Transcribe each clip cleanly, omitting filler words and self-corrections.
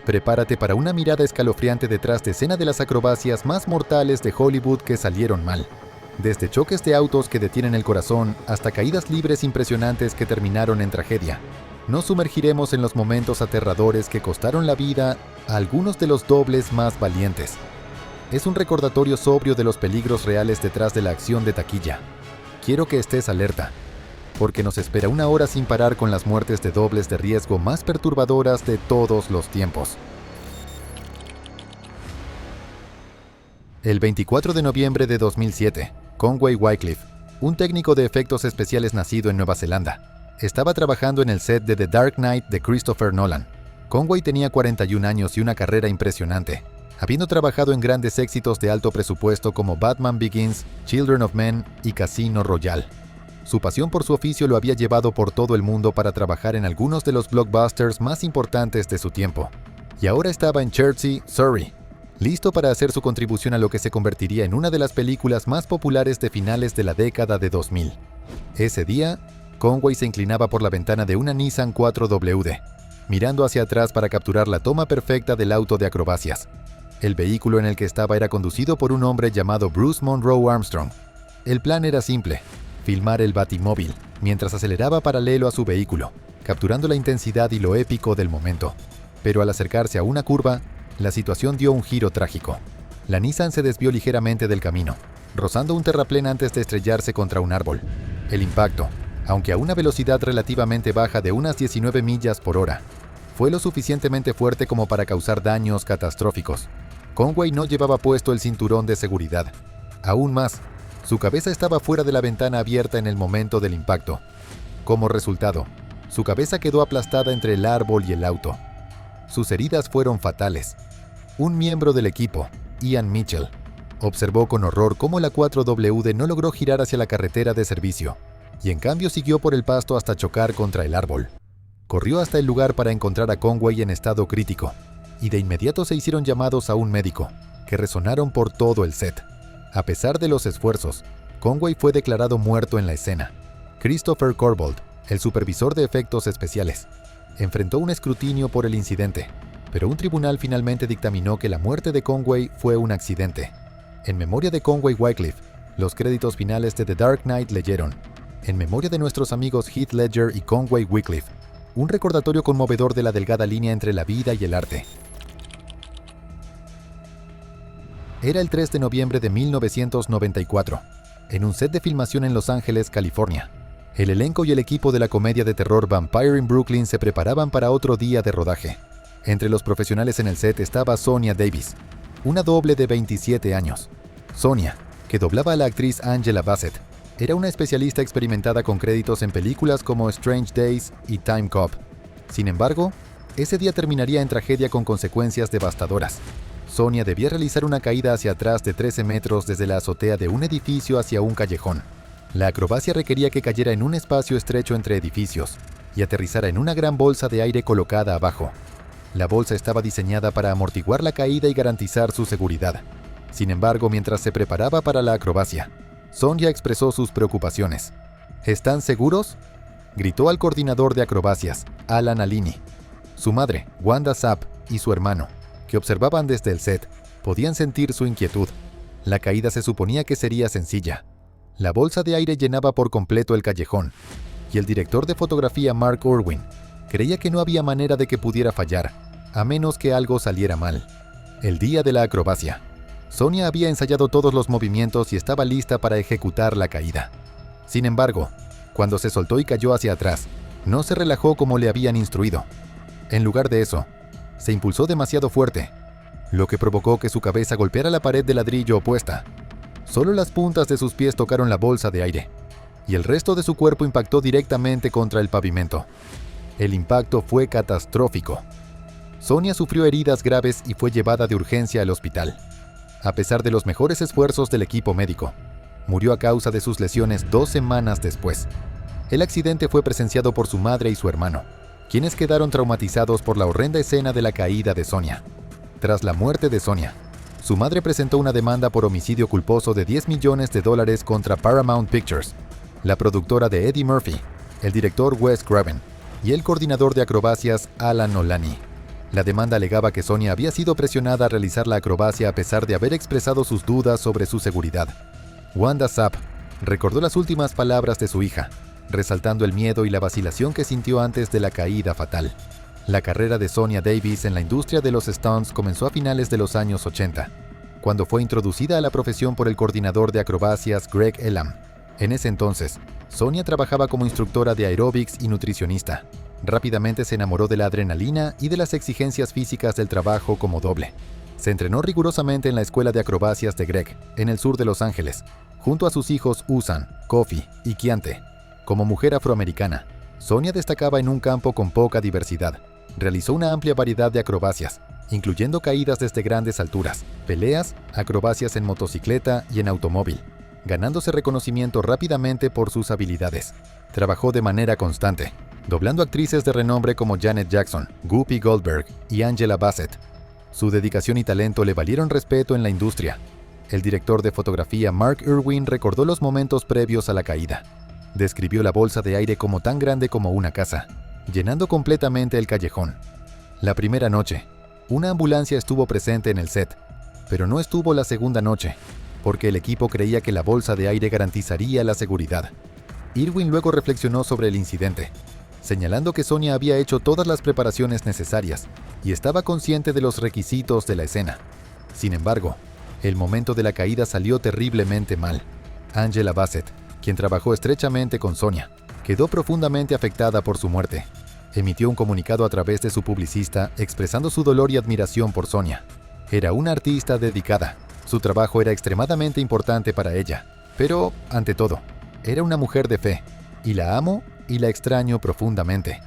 Prepárate para una mirada escalofriante detrás de escena de las acrobacias más mortales de Hollywood que salieron mal. Desde choques de autos que detienen el corazón hasta caídas libres impresionantes que terminaron en tragedia. Nos sumergiremos en los momentos aterradores que costaron la vida a algunos de los dobles más valientes. Es un recordatorio sobrio de los peligros reales detrás de la acción de taquilla. Quiero que estés alerta, porque nos espera una hora sin parar con las muertes de dobles de riesgo más perturbadoras de todos los tiempos. El 24 de noviembre de 2007, Conway Wycliffe, un técnico de efectos especiales nacido en Nueva Zelanda, estaba trabajando en el set de The Dark Knight de Christopher Nolan. Conway tenía 41 años y una carrera impresionante, habiendo trabajado en grandes éxitos de alto presupuesto como Batman Begins, Children of Men y Casino Royale. Su pasión por su oficio lo había llevado por todo el mundo para trabajar en algunos de los blockbusters más importantes de su tiempo. Y ahora estaba en Chertsey, Surrey, listo para hacer su contribución a lo que se convertiría en una de las películas más populares de finales de la década de 2000. Ese día, Conway se inclinaba por la ventana de una Nissan 4WD, mirando hacia atrás para capturar la toma perfecta del auto de acrobacias. El vehículo en el que estaba era conducido por un hombre llamado Bruce Monroe Armstrong. El plan era simple: filmar el Batimóvil mientras aceleraba paralelo a su vehículo, capturando la intensidad y lo épico del momento. Pero al acercarse a una curva, la situación dio un giro trágico. La Nissan se desvió ligeramente del camino, rozando un terraplén antes de estrellarse contra un árbol. El impacto, aunque a una velocidad relativamente baja de unas 19 millas por hora, fue lo suficientemente fuerte como para causar daños catastróficos. Conway no llevaba puesto el cinturón de seguridad. Aún más, su cabeza estaba fuera de la ventana abierta en el momento del impacto. Como resultado, su cabeza quedó aplastada entre el árbol y el auto. Sus heridas fueron fatales. Un miembro del equipo, Ian Mitchell, observó con horror cómo la 4WD no logró girar hacia la carretera de servicio, y en cambio siguió por el pasto hasta chocar contra el árbol. Corrió hasta el lugar para encontrar a Conway en estado crítico, y de inmediato se hicieron llamados a un médico, que resonaron por todo el set. A pesar de los esfuerzos, Conway fue declarado muerto en la escena. Christopher Corbould, el supervisor de efectos especiales, enfrentó un escrutinio por el incidente, pero un tribunal finalmente dictaminó que la muerte de Conway fue un accidente. En memoria de Conway Wycliffe, los créditos finales de The Dark Knight leyeron: en memoria de nuestros amigos Heath Ledger y Conway Wycliffe, un recordatorio conmovedor de la delgada línea entre la vida y el arte. Era el 3 de noviembre de 1994, en un set de filmación en Los Ángeles, California. El elenco y el equipo de la comedia de terror Vampire in Brooklyn se preparaban para otro día de rodaje. Entre los profesionales en el set estaba Sonia Davis, una doble de 27 años. Sonia, que doblaba a la actriz Angela Bassett, era una especialista experimentada con créditos en películas como Strange Days y Time Cop. Sin embargo, ese día terminaría en tragedia con consecuencias devastadoras. Sonia debía realizar una caída hacia atrás de 13 metros desde la azotea de un edificio hacia un callejón. La acrobacia requería que cayera en un espacio estrecho entre edificios y aterrizara en una gran bolsa de aire colocada abajo. La bolsa estaba diseñada para amortiguar la caída y garantizar su seguridad. Sin embargo, mientras se preparaba para la acrobacia, Sonia expresó sus preocupaciones. ¿Están seguros?, gritó al coordinador de acrobacias, Alan Alini. Su madre, Wanda Sapp, y su hermano, que observaban desde el set, podían sentir su inquietud. La caída se suponía que sería sencilla. La bolsa de aire llenaba por completo el callejón, y el director de fotografía Mark Irwin creía que no había manera de que pudiera fallar, a menos que algo saliera mal. El día de la acrobacia, Sonia había ensayado todos los movimientos y estaba lista para ejecutar la caída. Sin embargo, cuando se soltó y cayó hacia atrás, no se relajó como le habían instruido. En lugar de eso, se impulsó demasiado fuerte, lo que provocó que su cabeza golpeara la pared de ladrillo opuesta. Solo las puntas de sus pies tocaron la bolsa de aire, y el resto de su cuerpo impactó directamente contra el pavimento. El impacto fue catastrófico. Sonia sufrió heridas graves y fue llevada de urgencia al hospital. A pesar de los mejores esfuerzos del equipo médico, murió a causa de sus lesiones 2 semanas después. El accidente fue presenciado por su madre y su hermano, quienes quedaron traumatizados por la horrenda escena de la caída de Sonia. Tras la muerte de Sonia, su madre presentó una demanda por homicidio culposo de $10 millones contra Paramount Pictures, la productora de Eddie Murphy, el director Wes Craven y el coordinador de acrobacias Alan Olani. La demanda alegaba que Sonia había sido presionada a realizar la acrobacia a pesar de haber expresado sus dudas sobre su seguridad. Wanda Sapp recordó las últimas palabras de su hija, resaltando el miedo y la vacilación que sintió antes de la caída fatal. La carrera de Sonia Davis en la industria de los stunts comenzó a finales de los años 80, cuando fue introducida a la profesión por el coordinador de acrobacias Greg Elam. En ese entonces, Sonia trabajaba como instructora de aeróbics y nutricionista. Rápidamente se enamoró de la adrenalina y de las exigencias físicas del trabajo como doble. Se entrenó rigurosamente en la escuela de acrobacias de Greg, en el sur de Los Ángeles, junto a sus hijos Usan, Kofi y Keontae. Como mujer afroamericana, Sonia destacaba en un campo con poca diversidad. Realizó una amplia variedad de acrobacias, incluyendo caídas desde grandes alturas, peleas, acrobacias en motocicleta y en automóvil, ganándose reconocimiento rápidamente por sus habilidades. Trabajó de manera constante, doblando actrices de renombre como Janet Jackson, Whoopi Goldberg y Angela Bassett. Su dedicación y talento le valieron respeto en la industria. El director de fotografía Mark Irwin recordó los momentos previos a la caída. Describió la bolsa de aire como tan grande como una casa, llenando completamente el callejón. La primera noche, una ambulancia estuvo presente en el set, pero no estuvo la segunda noche, porque el equipo creía que la bolsa de aire garantizaría la seguridad. Irwin luego reflexionó sobre el incidente, señalando que Sonia había hecho todas las preparaciones necesarias y estaba consciente de los requisitos de la escena. Sin embargo, el momento de la caída salió terriblemente mal. Angela Bassett, quien trabajó estrechamente con Sonia, quedó profundamente afectada por su muerte. Emitió un comunicado a través de su publicista expresando su dolor y admiración por Sonia. Era una artista dedicada. Su trabajo era extremadamente importante para ella. Pero, ante todo, era una mujer de fe. Y la amo y la extraño profundamente.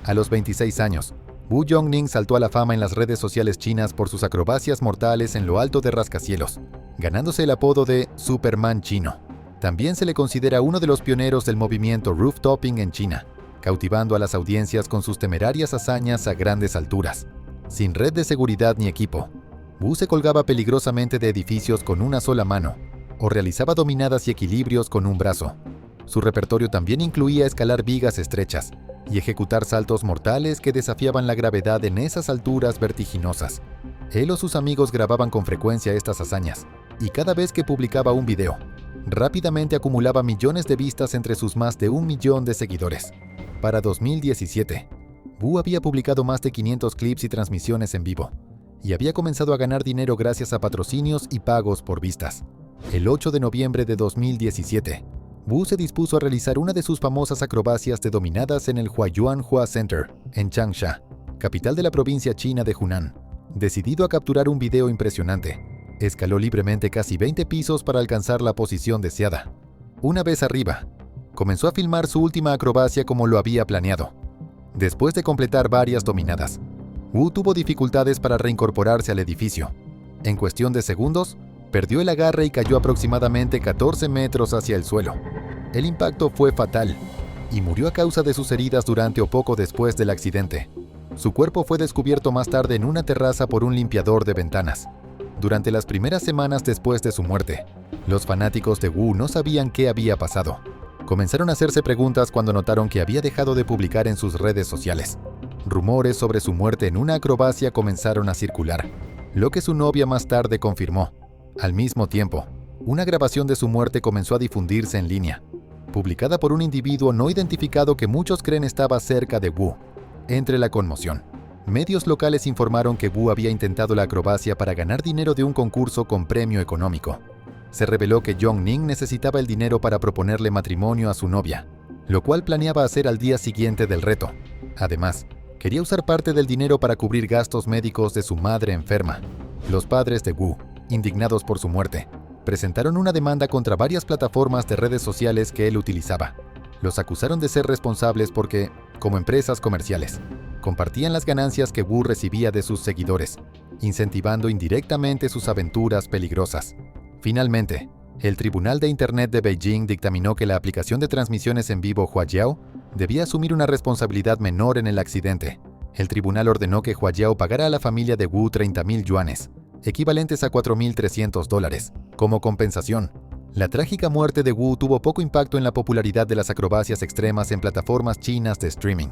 A los 26 años, Wu Yongning saltó a la fama en las redes sociales chinas por sus acrobacias mortales en lo alto de rascacielos, ganándose el apodo de Superman chino. También se le considera uno de los pioneros del movimiento rooftopping en China, cautivando a las audiencias con sus temerarias hazañas a grandes alturas. Sin red de seguridad ni equipo, Wu se colgaba peligrosamente de edificios con una sola mano, o realizaba dominadas y equilibrios con un brazo. Su repertorio también incluía escalar vigas estrechas y ejecutar saltos mortales que desafiaban la gravedad en esas alturas vertiginosas. Él o sus amigos grababan con frecuencia estas hazañas, y cada vez que publicaba un video, rápidamente acumulaba millones de vistas entre sus más de 1 millón de seguidores. Para 2017, Wu había publicado más de 500 clips y transmisiones en vivo, y había comenzado a ganar dinero gracias a patrocinios y pagos por vistas. El 8 de noviembre de 2017, Wu se dispuso a realizar una de sus famosas acrobacias de dominadas en el Huayuanhua Center, en Changsha, capital de la provincia china de Hunan. Decidido a capturar un video impresionante, escaló libremente casi 20 pisos para alcanzar la posición deseada. Una vez arriba, comenzó a filmar su última acrobacia como lo había planeado. Después de completar varias dominadas, Wu tuvo dificultades para reincorporarse al edificio. En cuestión de segundos, perdió el agarre y cayó aproximadamente 14 metros hacia el suelo. El impacto fue fatal y murió a causa de sus heridas durante o poco después del accidente. Su cuerpo fue descubierto más tarde en una terraza por un limpiador de ventanas. Durante las primeras semanas después de su muerte, los fanáticos de Wu no sabían qué había pasado. Comenzaron a hacerse preguntas cuando notaron que había dejado de publicar en sus redes sociales. Rumores sobre su muerte en una acrobacia comenzaron a circular, lo que su novia más tarde confirmó. Al mismo tiempo, una grabación de su muerte comenzó a difundirse en línea, publicada por un individuo no identificado que muchos creen estaba cerca de Wu. Entre la conmoción, medios locales informaron que Wu había intentado la acrobacia para ganar dinero de un concurso con premio económico. Se reveló que Yongning necesitaba el dinero para proponerle matrimonio a su novia, lo cual planeaba hacer al día siguiente del reto. Además, quería usar parte del dinero para cubrir gastos médicos de su madre enferma. Los padres de Wu, indignados por su muerte, presentaron una demanda contra varias plataformas de redes sociales que él utilizaba. Los acusaron de ser responsables porque, como empresas comerciales, compartían las ganancias que Wu recibía de sus seguidores, incentivando indirectamente sus aventuras peligrosas. Finalmente, el Tribunal de Internet de Beijing dictaminó que la aplicación de transmisiones en vivo Huajiao debía asumir una responsabilidad menor en el accidente. El tribunal ordenó que Huajiao pagara a la familia de Wu 30,000 yuanes, equivalentes a $4,300, como compensación. La trágica muerte de Wu tuvo poco impacto en la popularidad de las acrobacias extremas en plataformas chinas de streaming.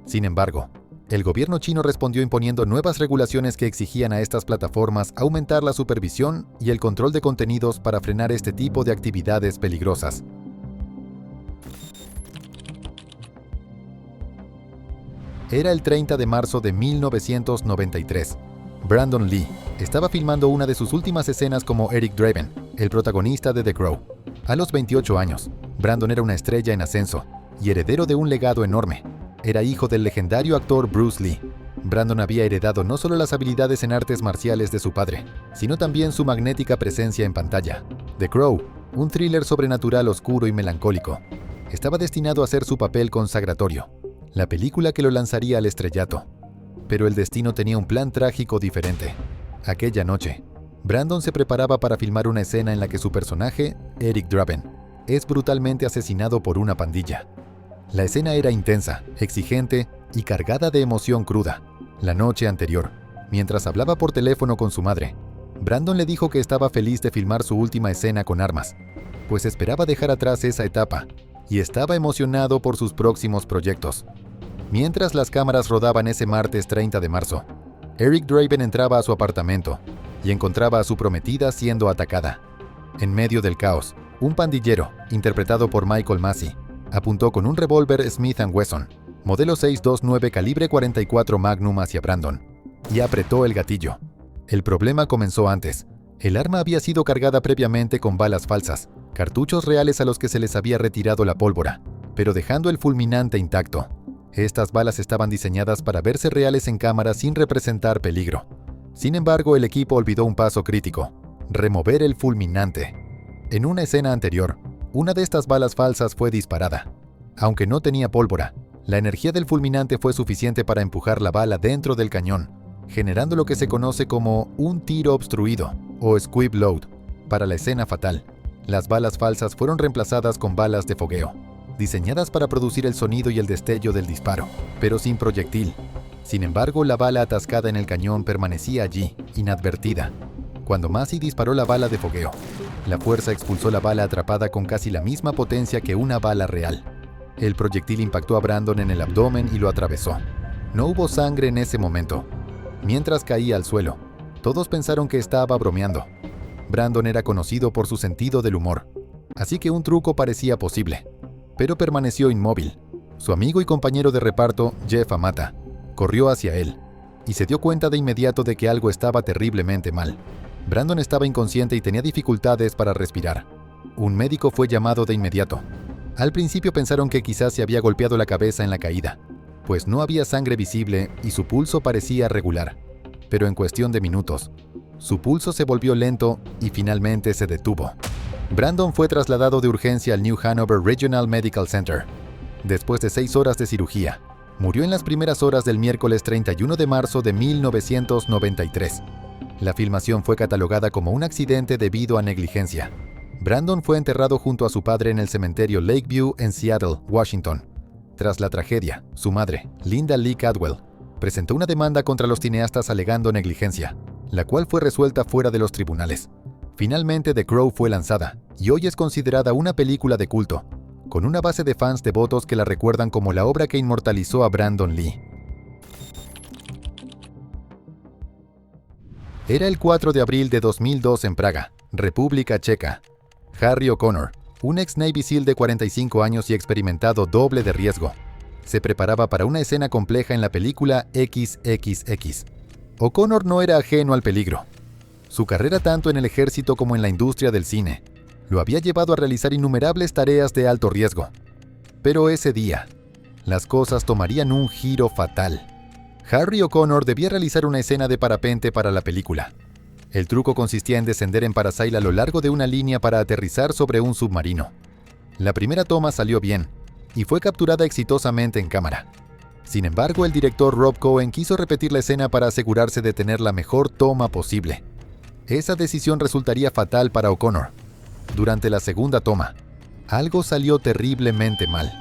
Sin embargo, el gobierno chino respondió imponiendo nuevas regulaciones que exigían a estas plataformas aumentar la supervisión y el control de contenidos para frenar este tipo de actividades peligrosas. Era el 30 de marzo de 1993. Brandon Lee estaba filmando una de sus últimas escenas como Eric Draven, el protagonista de The Crow. A los 28 años, Brandon era una estrella en ascenso y heredero de un legado enorme. Era hijo del legendario actor Bruce Lee. Brandon había heredado no solo las habilidades en artes marciales de su padre, sino también su magnética presencia en pantalla. The Crow, un thriller sobrenatural oscuro y melancólico, estaba destinado a ser su papel consagratorio, la película que lo lanzaría al estrellato. Pero el destino tenía un plan trágico diferente. Aquella noche, Brandon se preparaba para filmar una escena en la que su personaje, Eric Draven, es brutalmente asesinado por una pandilla. La escena era intensa, exigente y cargada de emoción cruda. La noche anterior, mientras hablaba por teléfono con su madre, Brandon le dijo que estaba feliz de filmar su última escena con armas, pues esperaba dejar atrás esa etapa y estaba emocionado por sus próximos proyectos. Mientras las cámaras rodaban ese martes 30 de marzo, Eric Draven entraba a su apartamento y encontraba a su prometida siendo atacada. En medio del caos, un pandillero, interpretado por Michael Massey, apuntó con un revólver Smith & Wesson, modelo 6.29 calibre 44 Magnum hacia Brandon, y apretó el gatillo. El problema comenzó antes. El arma había sido cargada previamente con balas falsas, cartuchos reales a los que se les había retirado la pólvora, pero dejando el fulminante intacto. Estas balas estaban diseñadas para verse reales en cámara sin representar peligro. Sin embargo, el equipo olvidó un paso crítico: remover el fulminante. En una escena anterior, una de estas balas falsas fue disparada. Aunque no tenía pólvora, la energía del fulminante fue suficiente para empujar la bala dentro del cañón, generando lo que se conoce como un tiro obstruido, o squib load. Para la escena fatal, las balas falsas fueron reemplazadas con balas de fogueo, diseñadas para producir el sonido y el destello del disparo, pero sin proyectil. Sin embargo, la bala atascada en el cañón permanecía allí, inadvertida. Cuando Massey disparó la bala de fogueo, la fuerza expulsó la bala atrapada con casi la misma potencia que una bala real. El proyectil impactó a Brandon en el abdomen y lo atravesó. No hubo sangre en ese momento. Mientras caía al suelo, todos pensaron que estaba bromeando. Brandon era conocido por su sentido del humor, así que un truco parecía posible, pero permaneció inmóvil. Su amigo y compañero de reparto, Jeff Amata, corrió hacia él y se dio cuenta de inmediato de que algo estaba terriblemente mal. Brandon estaba inconsciente y tenía dificultades para respirar. Un médico fue llamado de inmediato. Al principio pensaron que quizás se había golpeado la cabeza en la caída, pues no había sangre visible y su pulso parecía regular. Pero en cuestión de minutos, su pulso se volvió lento y finalmente se detuvo. Brandon fue trasladado de urgencia al New Hanover Regional Medical Center. Después de 6 horas de cirugía, murió en las primeras horas del miércoles 31 de marzo de 1993. La filmación fue catalogada como un accidente debido a negligencia. Brandon fue enterrado junto a su padre en el cementerio Lakeview en Seattle, Washington. Tras la tragedia, su madre, Linda Lee Cadwell, presentó una demanda contra los cineastas alegando negligencia, la cual fue resuelta fuera de los tribunales. Finalmente, The Crow fue lanzada, y hoy es considerada una película de culto, con una base de fans devotos que la recuerdan como la obra que inmortalizó a Brandon Lee. Era el 4 de abril de 2002 en Praga, República Checa. Harry O'Connor, un ex Navy SEAL de 45 años y experimentado doble de riesgo, se preparaba para una escena compleja en la película XXX. O'Connor no era ajeno al peligro. Su carrera tanto en el ejército como en la industria del cine lo había llevado a realizar innumerables tareas de alto riesgo. Pero ese día, las cosas tomarían un giro fatal. Harry O'Connor debía realizar una escena de parapente para la película. El truco consistía en descender en parasail a lo largo de una línea para aterrizar sobre un submarino. La primera toma salió bien y fue capturada exitosamente en cámara. Sin embargo, el director Rob Cohen quiso repetir la escena para asegurarse de tener la mejor toma posible. Esa decisión resultaría fatal para O'Connor. Durante la segunda toma, algo salió terriblemente mal.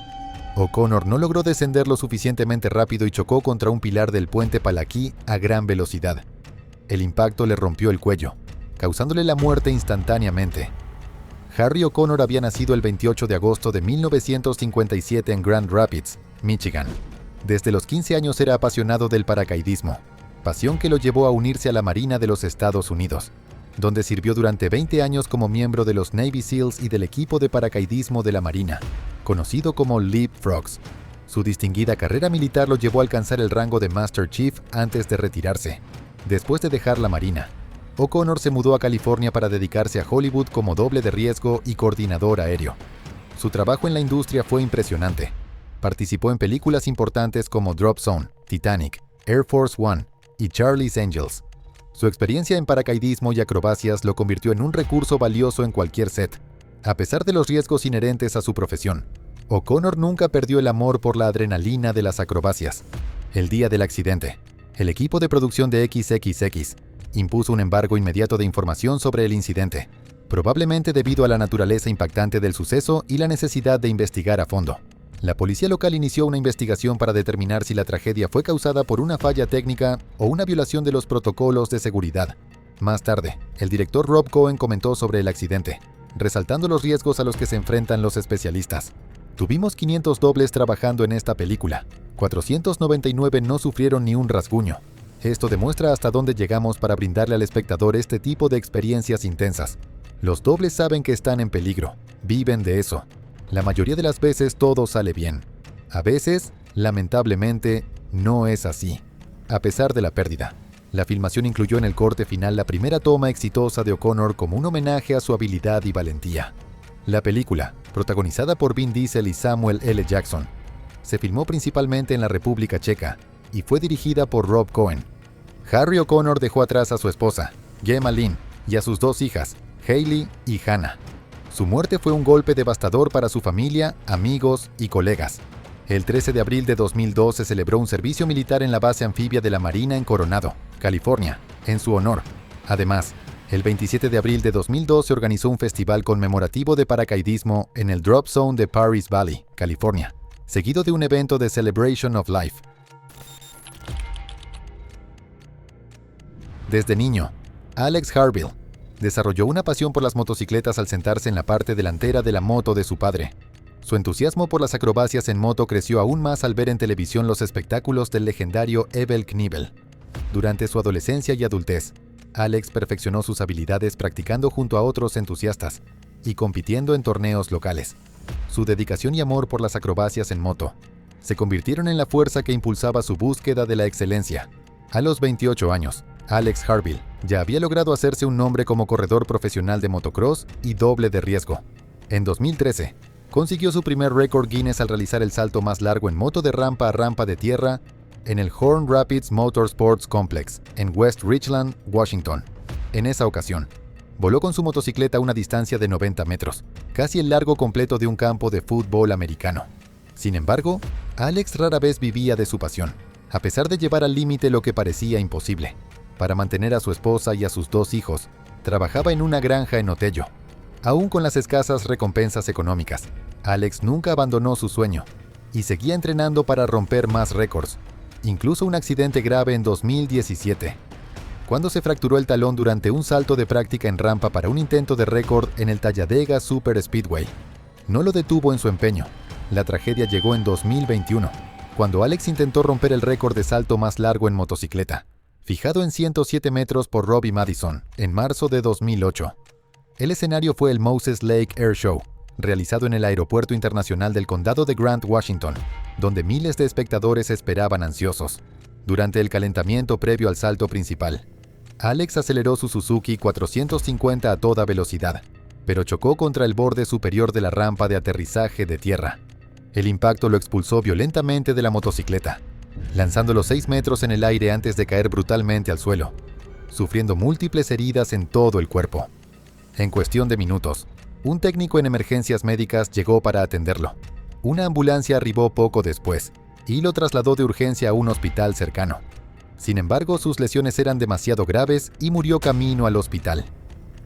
O'Connor no logró descender lo suficientemente rápido y chocó contra un pilar del puente Palaquí a gran velocidad. El impacto le rompió el cuello, causándole la muerte instantáneamente. Harry O'Connor había nacido el 28 de agosto de 1957 en Grand Rapids, Michigan. Desde los 15 años era apasionado del paracaidismo, pasión que lo llevó a unirse a la Marina de los Estados Unidos, donde sirvió durante 20 años como miembro de los Navy SEALs y del equipo de paracaidismo de la Marina, conocido como Leapfrogs. Su distinguida carrera militar lo llevó a alcanzar el rango de Master Chief antes de retirarse. Después de dejar la Marina, O'Connor se mudó a California para dedicarse a Hollywood como doble de riesgo y coordinador aéreo. Su trabajo en la industria fue impresionante. Participó en películas importantes como Drop Zone, Titanic, Air Force One y Charlie's Angels. Su experiencia en paracaidismo y acrobacias lo convirtió en un recurso valioso en cualquier set. A pesar de los riesgos inherentes a su profesión, O'Connor nunca perdió el amor por la adrenalina de las acrobacias. El día del accidente, el equipo de producción de XXX impuso un embargo inmediato de información sobre el incidente, probablemente debido a la naturaleza impactante del suceso y la necesidad de investigar a fondo. La policía local inició una investigación para determinar si la tragedia fue causada por una falla técnica o una violación de los protocolos de seguridad. Más tarde, el director Rob Cohen comentó sobre el accidente, resaltando los riesgos a los que se enfrentan los especialistas. Tuvimos 500 dobles trabajando en esta película. 499 no sufrieron ni un rasguño. Esto demuestra hasta dónde llegamos para brindarle al espectador este tipo de experiencias intensas. Los dobles saben que están en peligro, viven de eso. La mayoría de las veces todo sale bien. A veces, lamentablemente, no es así. A pesar de la pérdida, la filmación incluyó en el corte final la primera toma exitosa de O'Connor como un homenaje a su habilidad y valentía. La película, protagonizada por Vin Diesel y Samuel L. Jackson, se filmó principalmente en la República Checa y fue dirigida por Rob Cohen. Harry O'Connor dejó atrás a su esposa, Gemma Lynn, y a sus 2 hijas, Hayley y Hannah. Su muerte fue un golpe devastador para su familia, amigos y colegas. El 13 de abril de 2002 se celebró un servicio militar en la base anfibia de la Marina en Coronado, California, en su honor. Además, el 27 de abril de 2002 se organizó un festival conmemorativo de paracaidismo en el Drop Zone de Paris Valley, California, seguido de un evento de Celebration of Life. Desde niño, Alex Harville desarrolló una pasión por las motocicletas al sentarse en la parte delantera de la moto de su padre. Su entusiasmo por las acrobacias en moto creció aún más al ver en televisión los espectáculos del legendario Evel Knievel. Durante su adolescencia y adultez, Alex perfeccionó sus habilidades practicando junto a otros entusiastas y compitiendo en torneos locales. Su dedicación y amor por las acrobacias en moto se convirtieron en la fuerza que impulsaba su búsqueda de la excelencia. A los 28 años, Alex Harville ya había logrado hacerse un nombre como corredor profesional de motocross y doble de riesgo. En 2013, consiguió su primer récord Guinness al realizar el salto más largo en moto de rampa a rampa de tierra en el Horn Rapids Motorsports Complex, en West Richland, Washington. En esa ocasión, voló con su motocicleta una distancia de 90 metros, casi el largo completo de un campo de fútbol americano. Sin embargo, Alex rara vez vivía de su pasión, a pesar de llevar al límite lo que parecía imposible. Para mantener a su esposa y a sus 2 hijos, trabajaba en una granja en Otello. Aún con las escasas recompensas económicas, Alex nunca abandonó su sueño y seguía entrenando para romper más récords, incluso un accidente grave en 2017, cuando se fracturó el talón durante un salto de práctica en rampa para un intento de récord en el Talladega Super Speedway. No lo detuvo en su empeño. La tragedia llegó en 2021, cuando Alex intentó romper el récord de salto más largo en motocicleta, fijado en 107 metros por Robbie Madison, en marzo de 2008. El escenario fue el Moses Lake Air Show, realizado en el Aeropuerto Internacional del Condado de Grant, Washington, donde miles de espectadores esperaban ansiosos. Durante el calentamiento previo al salto principal, Alex aceleró su Suzuki 450 a toda velocidad, pero chocó contra el borde superior de la rampa de aterrizaje de tierra. El impacto lo expulsó violentamente de la motocicleta, lanzándolo 6 metros en el aire antes de caer brutalmente al suelo, sufriendo múltiples heridas en todo el cuerpo. En cuestión de minutos, un técnico en emergencias médicas llegó para atenderlo. Una ambulancia arribó poco después y lo trasladó de urgencia a un hospital cercano. Sin embargo, sus lesiones eran demasiado graves y murió camino al hospital.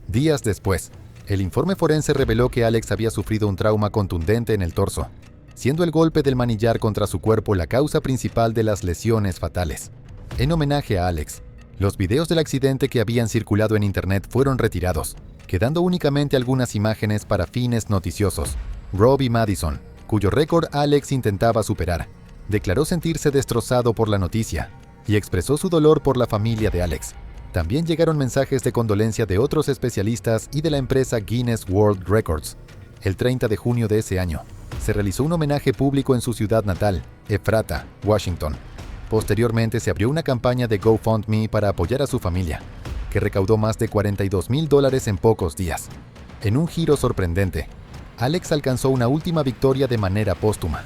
Días después, el informe forense reveló que Alex había sufrido un trauma contundente en el torso, siendo el golpe del manillar contra su cuerpo la causa principal de las lesiones fatales. En homenaje a Alex, los videos del accidente que habían circulado en internet fueron retirados, quedando únicamente algunas imágenes para fines noticiosos. Robbie Madison, cuyo récord Alex intentaba superar, declaró sentirse destrozado por la noticia y expresó su dolor por la familia de Alex. También llegaron mensajes de condolencia de otros especialistas y de la empresa Guinness World Records. El 30 de junio de ese año, se realizó un homenaje público en su ciudad natal, Ephrata, Washington. Posteriormente se abrió una campaña de GoFundMe para apoyar a su familia, que recaudó más de $42,000 en pocos días. En un giro sorprendente, Alex alcanzó una última victoria de manera póstuma.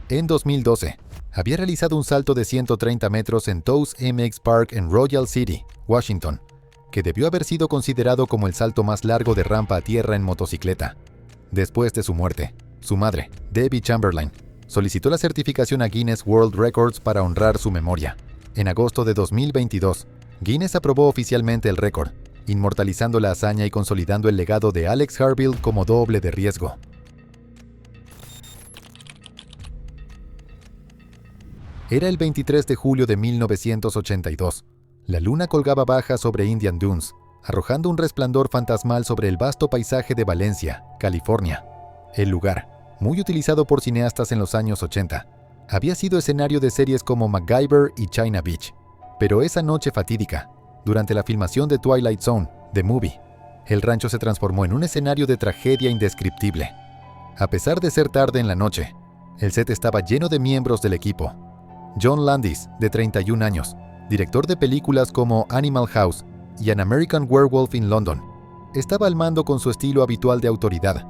En 2012, había realizado un salto de 130 metros en Tows MX Park en Royal City, Washington, que debió haber sido considerado como el salto más largo de rampa a tierra en motocicleta. Después de su muerte, su madre, Debbie Chamberlain, solicitó la certificación a Guinness World Records para honrar su memoria. En agosto de 2022, Guinness aprobó oficialmente el récord, inmortalizando la hazaña y consolidando el legado de Alex Harville como doble de riesgo. Era el 23 de julio de 1982. La luna colgaba baja sobre Indian Dunes, arrojando un resplandor fantasmal sobre el vasto paisaje de Valencia, California. El lugar, muy utilizado por cineastas en los años 80, había sido escenario de series como MacGyver y China Beach. Pero esa noche fatídica, durante la filmación de Twilight Zone, The Movie, el rancho se transformó en un escenario de tragedia indescriptible. A pesar de ser tarde en la noche, el set estaba lleno de miembros del equipo. John Landis, de 31 años, director de películas como Animal House y An American Werewolf in London, estaba al mando con su estilo habitual de autoridad.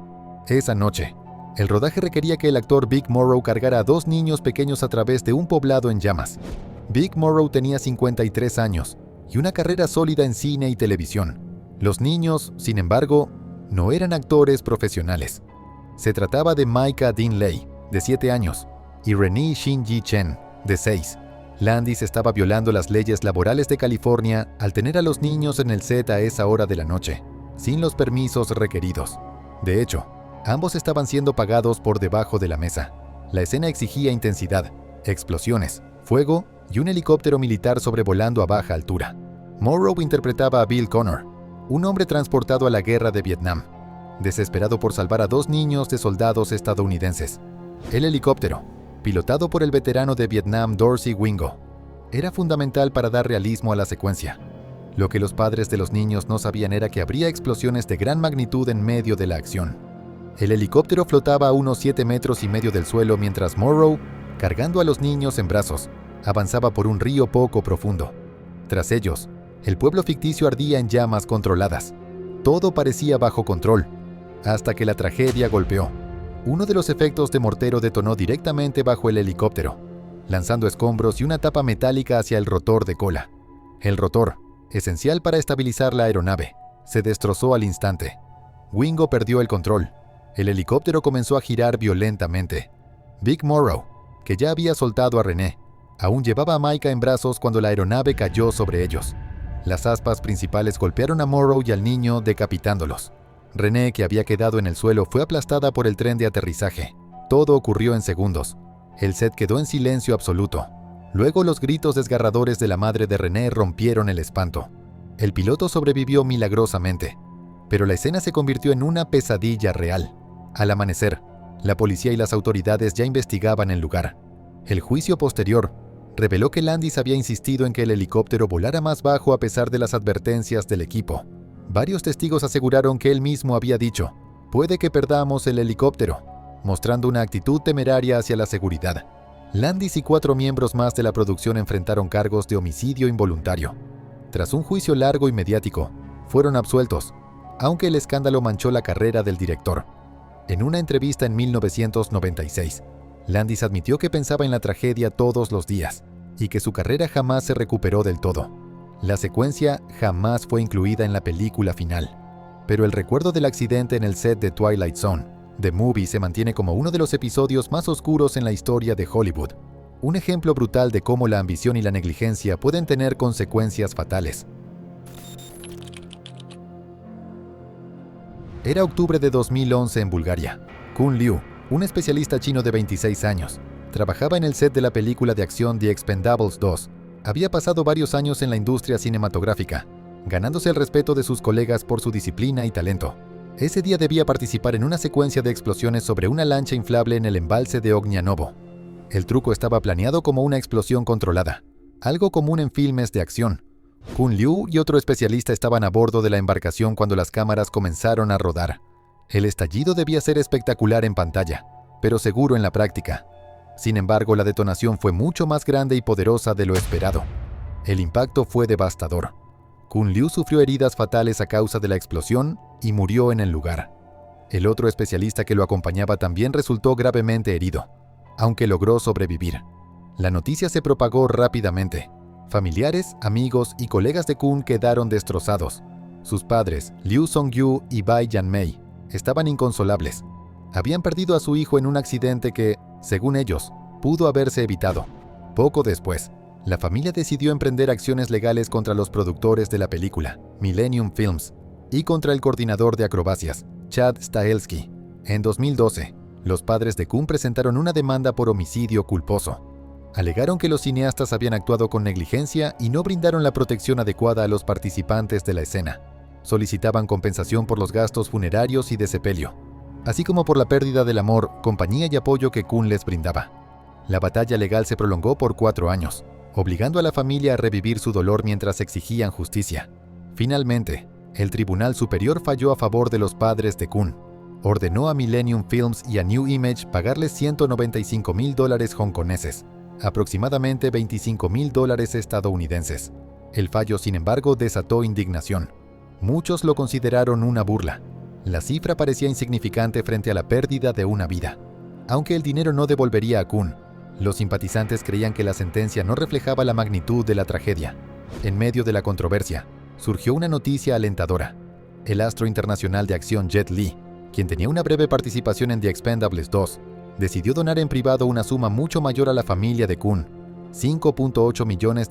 Esa noche, el rodaje requería que el actor Vic Morrow cargara a 2 niños pequeños a través de un poblado en llamas. Vic Morrow tenía 53 años y una carrera sólida en cine y televisión. Los niños, sin embargo, no eran actores profesionales. Se trataba de Micah Dean Leigh, de 7 años, y Renee Shin-Yi Chen, de 6. Landis estaba violando las leyes laborales de California al tener a los niños en el set a esa hora de la noche, sin los permisos requeridos. De hecho, ambos estaban siendo pagados por debajo de la mesa. La escena exigía intensidad, explosiones, fuego y un helicóptero militar sobrevolando a baja altura. Morrow interpretaba a Bill Connor, un hombre transportado a la guerra de Vietnam, desesperado por salvar a 2 niños de soldados estadounidenses. El helicóptero, pilotado por el veterano de Vietnam Dorsey Wingo, era fundamental para dar realismo a la secuencia. Lo que los padres de los niños no sabían era que habría explosiones de gran magnitud en medio de la acción. El helicóptero flotaba a unos 7,5 metros del suelo mientras Morrow, cargando a los niños en brazos, avanzaba por un río poco profundo. Tras ellos, el pueblo ficticio ardía en llamas controladas. Todo parecía bajo control, hasta que la tragedia golpeó. Uno de los efectos de mortero detonó directamente bajo el helicóptero, lanzando escombros y una tapa metálica hacia el rotor de cola. El rotor, esencial para estabilizar la aeronave, se destrozó al instante. Wingo perdió el control. El helicóptero comenzó a girar violentamente. Vic Morrow, que ya había soltado a Renee, aún llevaba a Micah en brazos cuando la aeronave cayó sobre ellos. Las aspas principales golpearon a Morrow y al niño, decapitándolos. Renee, que había quedado en el suelo, fue aplastada por el tren de aterrizaje. Todo ocurrió en segundos. El set quedó en silencio absoluto. Luego los gritos desgarradores de la madre de Renee rompieron el espanto. El piloto sobrevivió milagrosamente, pero la escena se convirtió en una pesadilla real. Al amanecer, la policía y las autoridades ya investigaban el lugar. El juicio posterior reveló que Landis había insistido en que el helicóptero volara más bajo a pesar de las advertencias del equipo. Varios testigos aseguraron que él mismo había dicho: «Puede que perdamos el helicóptero», mostrando una actitud temeraria hacia la seguridad. Landis y 4 miembros más de la producción enfrentaron cargos de homicidio involuntario. Tras un juicio largo y mediático, fueron absueltos, aunque el escándalo manchó la carrera del director. En una entrevista en 1996, Landis admitió que pensaba en la tragedia todos los días y que su carrera jamás se recuperó del todo. La secuencia jamás fue incluida en la película final, pero el recuerdo del accidente en el set de Twilight Zone, The Movie, se mantiene como uno de los episodios más oscuros en la historia de Hollywood. Un ejemplo brutal de cómo la ambición y la negligencia pueden tener consecuencias fatales. Era octubre de 2011 en Bulgaria. Kun Liu, un especialista chino de 26 años, trabajaba en el set de la película de acción The Expendables 2. Había pasado varios años en la industria cinematográfica ganándose el respeto de sus colegas por su disciplina y talento. Ese día debía participar en una secuencia de explosiones sobre una lancha inflable en el embalse de Ognianovo. El truco estaba planeado como una explosión controlada, algo común en filmes de acción. Kun Liu y otro especialista estaban a bordo de la embarcación cuando las cámaras comenzaron a rodar. El estallido debía ser espectacular en pantalla, pero seguro en la práctica. Sin embargo, la detonación fue mucho más grande y poderosa de lo esperado. El impacto fue devastador. Kun Liu sufrió heridas fatales a causa de la explosión y murió en el lugar. El otro especialista que lo acompañaba también resultó gravemente herido, aunque logró sobrevivir. La noticia se propagó rápidamente. Familiares, amigos y colegas de Kun quedaron destrozados. Sus padres, Liu Song-yu y Bai Yanmei, estaban inconsolables. Habían perdido a su hijo en un accidente que, según ellos, pudo haberse evitado. Poco después, la familia decidió emprender acciones legales contra los productores de la película, Millennium Films, y contra el coordinador de acrobacias, Chad Stahelski. En 2012, los padres de Kun presentaron una demanda por homicidio culposo. Alegaron que los cineastas habían actuado con negligencia y no brindaron la protección adecuada a los participantes de la escena. Solicitaban compensación por los gastos funerarios y de sepelio, así como por la pérdida del amor, compañía y apoyo que Kun les brindaba. La batalla legal se prolongó por 4 años, obligando a la familia a revivir su dolor mientras exigían justicia. Finalmente, el Tribunal Superior falló a favor de los padres de Kun. Ordenó a Millennium Films y a New Image pagarles $195,000 hongkoneses, aproximadamente $25,000 estadounidenses. El fallo, sin embargo, desató indignación. Muchos lo consideraron una burla. La cifra parecía insignificante frente a la pérdida de una vida. Aunque el dinero no devolvería a Kun, los simpatizantes creían que la sentencia no reflejaba la magnitud de la tragedia. En medio de la controversia, surgió una noticia alentadora. El astro internacional de acción Jet Li, quien tenía una breve participación en The Expendables 2, decidió donar en privado una suma mucho mayor a la familia de Kun, $5.8 millones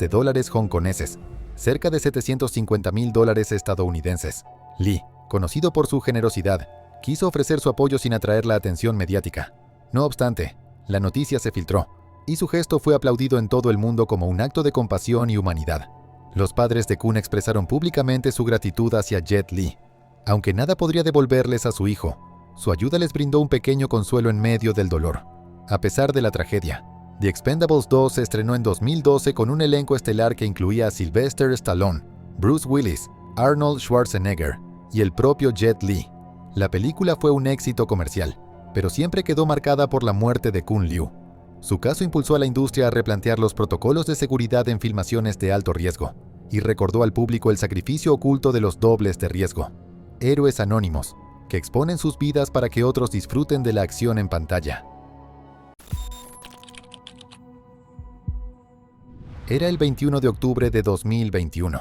hongkoneses, cerca de $750,000 estadounidenses. Li, conocido por su generosidad, quiso ofrecer su apoyo sin atraer la atención mediática. No obstante, la noticia se filtró, y su gesto fue aplaudido en todo el mundo como un acto de compasión y humanidad. Los padres de Kun expresaron públicamente su gratitud hacia Jet Li. Aunque nada podría devolverles a su hijo, su ayuda les brindó un pequeño consuelo en medio del dolor. A pesar de la tragedia, The Expendables 2 se estrenó en 2012 con un elenco estelar que incluía a Sylvester Stallone, Bruce Willis, Arnold Schwarzenegger y el propio Jet Li. La película fue un éxito comercial, pero siempre quedó marcada por la muerte de Kun Liu. Su caso impulsó a la industria a replantear los protocolos de seguridad en filmaciones de alto riesgo y recordó al público el sacrificio oculto de los dobles de riesgo, héroes anónimos, que exponen sus vidas para que otros disfruten de la acción en pantalla. Era el 21 de octubre de 2021.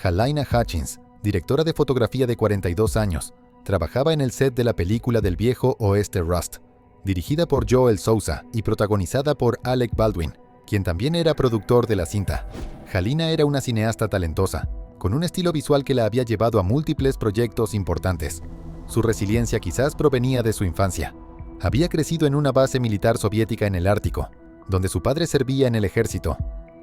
Halyna Hutchins, directora de fotografía de 42 años, trabajaba en el set de la película del viejo oeste Rust, dirigida por Joel Souza y protagonizada por Alec Baldwin, quien también era productor de la cinta. Halyna era una cineasta talentosa, con un estilo visual que la había llevado a múltiples proyectos importantes. Su resiliencia quizás provenía de su infancia. Había crecido en una base militar soviética en el Ártico, donde su padre servía en el ejército.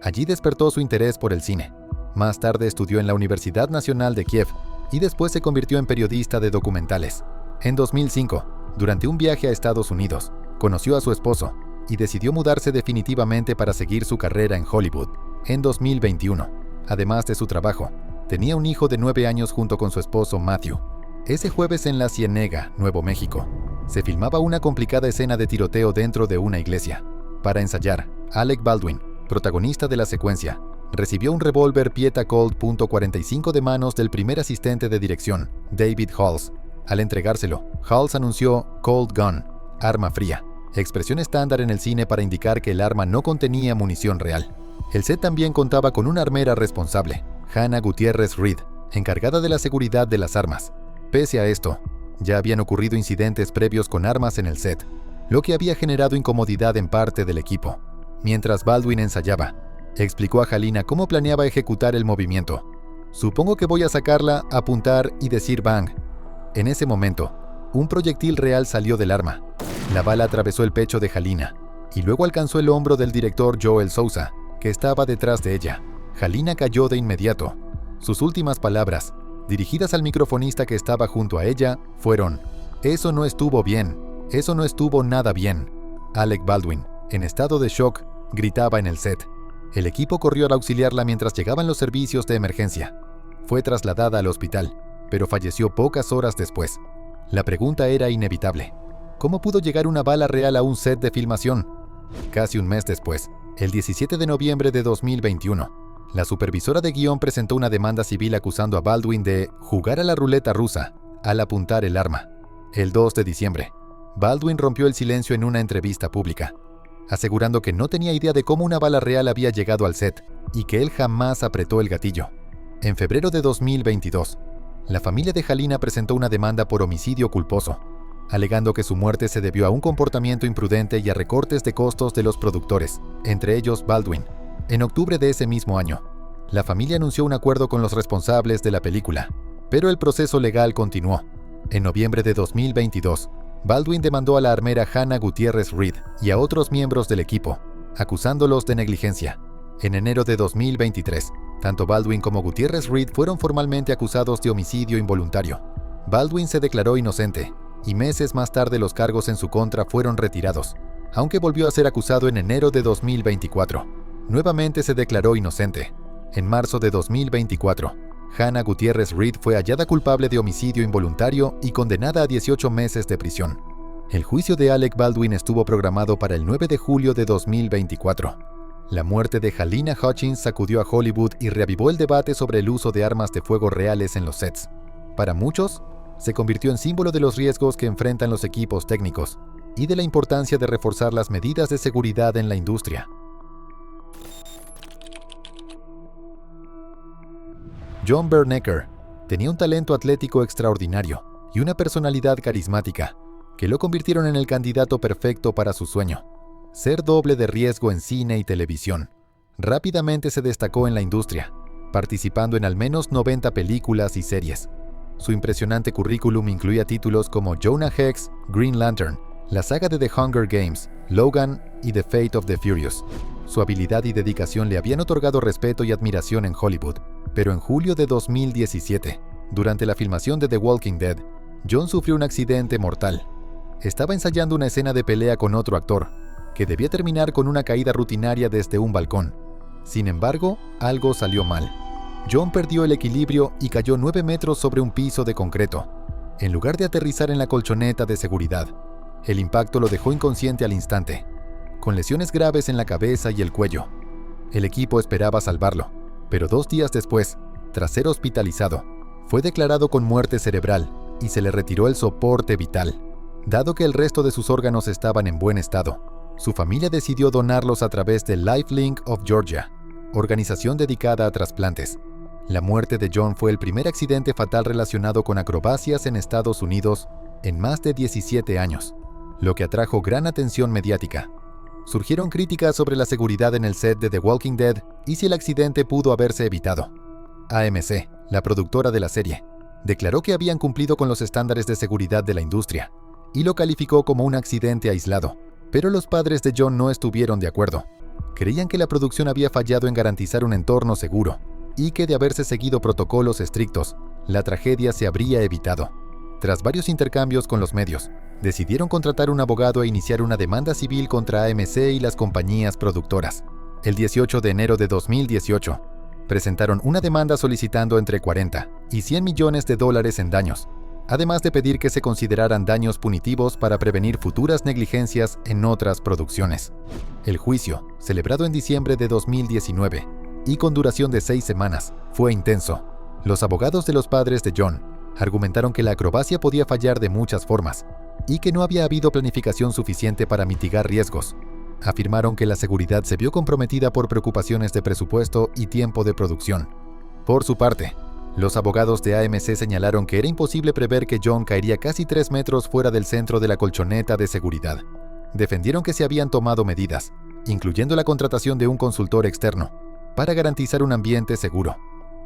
Allí despertó su interés por el cine. Más tarde estudió en la Universidad Nacional de Kiev y después se convirtió en periodista de documentales. En 2005, durante un viaje a Estados Unidos, conoció a su esposo y decidió mudarse definitivamente para seguir su carrera en Hollywood. En 2021, además de su trabajo, tenía un hijo de 9 años junto con su esposo Matthew. Ese jueves en La Ciénega, Nuevo México, se filmaba una complicada escena de tiroteo dentro de una iglesia. Para ensayar, Alec Baldwin, protagonista de la secuencia, recibió un revólver Pieta Colt .45 de manos del primer asistente de dirección, David Halls. Al entregárselo, Halls anunció Cold Gun, arma fría, expresión estándar en el cine para indicar que el arma no contenía munición real. El set también contaba con una armera responsable, Hannah Gutiérrez Reed, encargada de la seguridad de las armas. Pese a esto, ya habían ocurrido incidentes previos con armas en el set, lo que había generado incomodidad en parte del equipo. Mientras Baldwin ensayaba, explicó a Halyna cómo planeaba ejecutar el movimiento. «Supongo que voy a sacarla, apuntar y decir bang». En ese momento, un proyectil real salió del arma. La bala atravesó el pecho de Halyna y luego alcanzó el hombro del director Joel Souza, que estaba detrás de ella. Halyna cayó de inmediato. Sus últimas palabras, dirigidas al microfonista que estaba junto a ella, fueron: «Eso no estuvo bien, eso no estuvo nada bien». Alec Baldwin, en estado de shock, gritaba en el set. El equipo corrió a auxiliarla mientras llegaban los servicios de emergencia. Fue trasladada al hospital, pero falleció pocas horas después. La pregunta era inevitable: ¿cómo pudo llegar una bala real a un set de filmación? Casi un mes después, el 17 de noviembre de 2021, la supervisora de guión presentó una demanda civil acusando a Baldwin de jugar a la ruleta rusa al apuntar el arma. El 2 de diciembre, Baldwin rompió el silencio en una entrevista pública, asegurando que no tenía idea de cómo una bala real había llegado al set y que él jamás apretó el gatillo. En febrero de 2022, la familia de Halina presentó una demanda por homicidio culposo, alegando que su muerte se debió a un comportamiento imprudente y a recortes de costos de los productores, entre ellos Baldwin. En octubre de ese mismo año, la familia anunció un acuerdo con los responsables de la película, pero el proceso legal continuó. En noviembre de 2022, Baldwin demandó a la armera Hannah Gutierrez Reed y a otros miembros del equipo, acusándolos de negligencia. En enero de 2023, tanto Baldwin como Gutierrez Reed fueron formalmente acusados de homicidio involuntario. Baldwin se declaró inocente, y meses más tarde los cargos en su contra fueron retirados, aunque volvió a ser acusado en enero de 2024. Nuevamente se declaró inocente. En marzo de 2024, Hannah Gutierrez Reed fue hallada culpable de homicidio involuntario y condenada a 18 meses de prisión. El juicio de Alec Baldwin estuvo programado para el 9 de julio de 2024. La muerte de Halyna Hutchins sacudió a Hollywood y reavivó el debate sobre el uso de armas de fuego reales en los sets. Para muchos, se convirtió en símbolo de los riesgos que enfrentan los equipos técnicos y de la importancia de reforzar las medidas de seguridad en la industria. John Bernecker tenía un talento atlético extraordinario y una personalidad carismática que lo convirtieron en el candidato perfecto para su sueño: ser doble de riesgo en cine y televisión. Rápidamente se destacó en la industria, participando en al menos 90 películas y series. Su impresionante currículum incluía títulos como Jonah Hex, Green Lantern, la saga de The Hunger Games, Logan y The Fate of the Furious. Su habilidad y dedicación le habían otorgado respeto y admiración en Hollywood, pero en julio de 2017, durante la filmación de The Walking Dead, John sufrió un accidente mortal. Estaba ensayando una escena de pelea con otro actor, que debía terminar con una caída rutinaria desde un balcón. Sin embargo, algo salió mal. John perdió el equilibrio y cayó 9 metros sobre un piso de concreto, en lugar de aterrizar en la colchoneta de seguridad. El impacto lo dejó inconsciente al instante, con lesiones graves en la cabeza y el cuello. El equipo esperaba salvarlo, pero 2 días después, tras ser hospitalizado, fue declarado con muerte cerebral y se le retiró el soporte vital. Dado que el resto de sus órganos estaban en buen estado, su familia decidió donarlos a través de LifeLink of Georgia, organización dedicada a trasplantes. La muerte de John fue el primer accidente fatal relacionado con acrobacias en Estados Unidos en más de 17 años, lo que atrajo gran atención mediática. Surgieron críticas sobre la seguridad en el set de The Walking Dead y si el accidente pudo haberse evitado. AMC, la productora de la serie, declaró que habían cumplido con los estándares de seguridad de la industria y lo calificó como un accidente aislado, pero los padres de John no estuvieron de acuerdo. Creían que la producción había fallado en garantizar un entorno seguro y que de haberse seguido protocolos estrictos, la tragedia se habría evitado. Tras varios intercambios con los medios, decidieron contratar un abogado e iniciar una demanda civil contra AMC y las compañías productoras. El 18 de enero de 2018, presentaron una demanda solicitando entre 40 y 100 millones de dólares en daños, además de pedir que se consideraran daños punitivos para prevenir futuras negligencias en otras producciones. El juicio, celebrado en diciembre de 2019 y con duración de 6 semanas, fue intenso. Los abogados de los padres de John argumentaron que la acrobacia podía fallar de muchas formas y que no había habido planificación suficiente para mitigar riesgos. Afirmaron que la seguridad se vio comprometida por preocupaciones de presupuesto y tiempo de producción. Por su parte, los abogados de AMC señalaron que era imposible prever que John caería casi 3 metros fuera del centro de la colchoneta de seguridad. Defendieron que se habían tomado medidas, incluyendo la contratación de un consultor externo, para garantizar un ambiente seguro.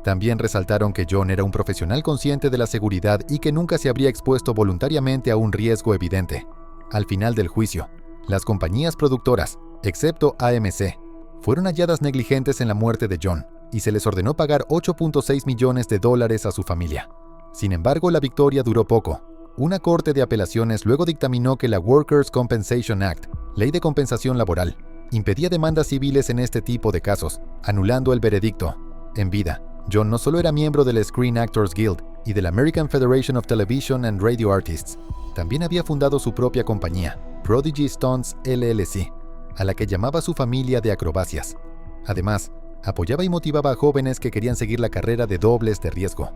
También resaltaron que John era un profesional consciente de la seguridad y que nunca se habría expuesto voluntariamente a un riesgo evidente. Al final del juicio, las compañías productoras, excepto AMC, fueron halladas negligentes en la muerte de John y se les ordenó pagar $8.6 millones a su familia. Sin embargo, la victoria duró poco. Una corte de apelaciones luego dictaminó que la Workers' Compensation Act, ley de compensación laboral, impedía demandas civiles en este tipo de casos, anulando el veredicto. En vida, John no solo era miembro del Screen Actors Guild y de la American Federation of Television and Radio Artists, también había fundado su propia compañía, Prodigy Stunts LLC, a la que llamaba su familia de acrobacias. Además, apoyaba y motivaba a jóvenes que querían seguir la carrera de dobles de riesgo.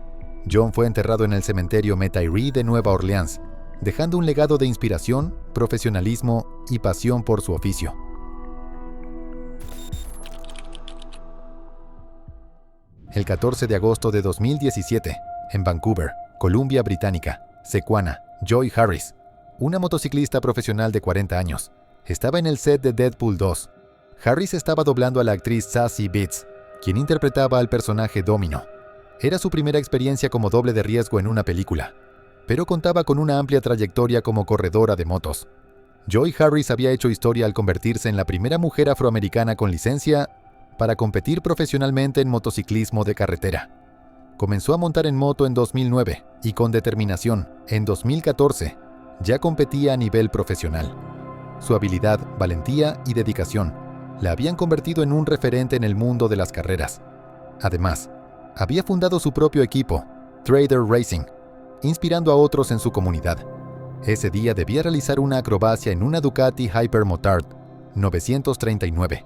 John fue enterrado en el cementerio Metairie de Nueva Orleans, dejando un legado de inspiración, profesionalismo y pasión por su oficio. El 14 de agosto de 2017, en Vancouver, Columbia Británica, Sequana, Joy Harris, una motociclista profesional de 40 años, estaba en el set de Deadpool 2. Harris estaba doblando a la actriz Zazie Beetz, quien interpretaba al personaje Domino. Era su primera experiencia como doble de riesgo en una película, pero contaba con una amplia trayectoria como corredora de motos. Joy Harris había hecho historia al convertirse en la primera mujer afroamericana con licencia para competir profesionalmente en motociclismo de carretera. Comenzó a montar en moto en 2009 y con determinación, en 2014, ya competía a nivel profesional. Su habilidad, valentía y dedicación la habían convertido en un referente en el mundo de las carreras. Además, había fundado su propio equipo, Trader Racing, inspirando a otros en su comunidad. Ese día debía realizar una acrobacia en una Ducati Hypermotard 939.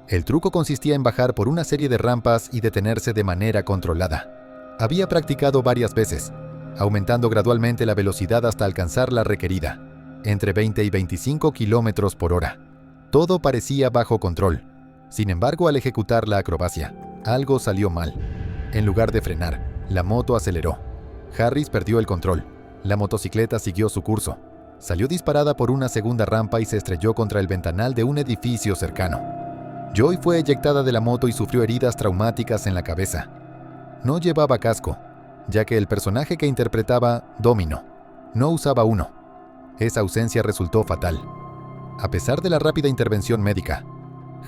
El truco consistía en bajar por una serie de rampas y detenerse de manera controlada. Había practicado varias veces, aumentando gradualmente la velocidad hasta alcanzar la requerida, entre 20 y 25 kilómetros por hora. Todo parecía bajo control. Sin embargo, al ejecutar la acrobacia, algo salió mal. En lugar de frenar, la moto aceleró. Harris perdió el control. La motocicleta siguió su curso. Salió disparada por una segunda rampa y se estrelló contra el ventanal de un edificio cercano. Joy fue eyectada de la moto y sufrió heridas traumáticas en la cabeza. No llevaba casco, ya que el personaje que interpretaba, Domino, no usaba uno. Esa ausencia resultó fatal. A pesar de la rápida intervención médica,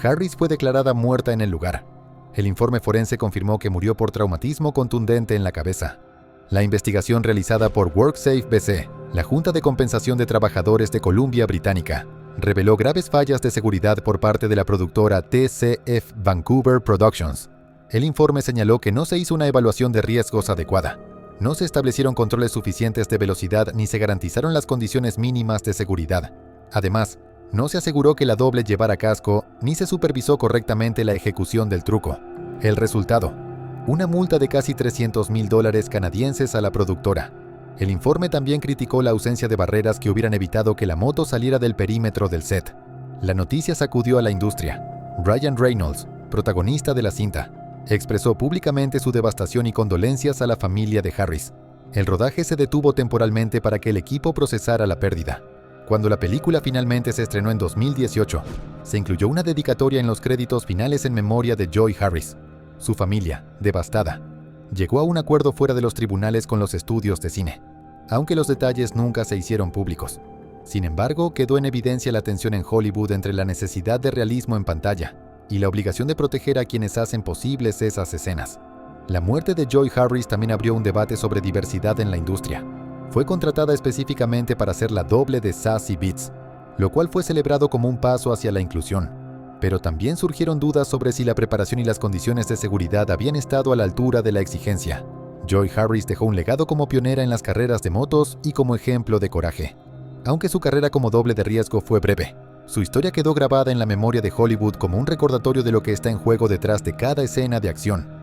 Harris fue declarada muerta en el lugar. El informe forense confirmó que murió por traumatismo contundente en la cabeza. La investigación realizada por WorkSafe BC, la Junta de Compensación de Trabajadores de Columbia Británica, reveló graves fallas de seguridad por parte de la productora TCF Vancouver Productions. El informe señaló que no se hizo una evaluación de riesgos adecuada. No se establecieron controles suficientes de velocidad ni se garantizaron las condiciones mínimas de seguridad. Además, no se aseguró que la doble llevara casco ni se supervisó correctamente la ejecución del truco. El resultado: una multa de casi $300,000 canadienses a la productora. El informe también criticó la ausencia de barreras que hubieran evitado que la moto saliera del perímetro del set. La noticia sacudió a la industria. Ryan Reynolds, protagonista de la cinta, expresó públicamente su devastación y condolencias a la familia de Harris. El rodaje se detuvo temporalmente para que el equipo procesara la pérdida. Cuando la película finalmente se estrenó en 2018, se incluyó una dedicatoria en los créditos finales en memoria de Joy Harris. Su familia, devastada, llegó a un acuerdo fuera de los tribunales con los estudios de cine, aunque los detalles nunca se hicieron públicos. Sin embargo, quedó en evidencia la tensión en Hollywood entre la necesidad de realismo en pantalla y la obligación de proteger a quienes hacen posibles esas escenas. La muerte de Joy Harris también abrió un debate sobre diversidad en la industria. Fue contratada específicamente para hacer la doble de Zazie Beetz, lo cual fue celebrado como un paso hacia la inclusión. Pero también surgieron dudas sobre si la preparación y las condiciones de seguridad habían estado a la altura de la exigencia. Joy Harris dejó un legado como pionera en las carreras de motos y como ejemplo de coraje. Aunque su carrera como doble de riesgo fue breve, su historia quedó grabada en la memoria de Hollywood como un recordatorio de lo que está en juego detrás de cada escena de acción.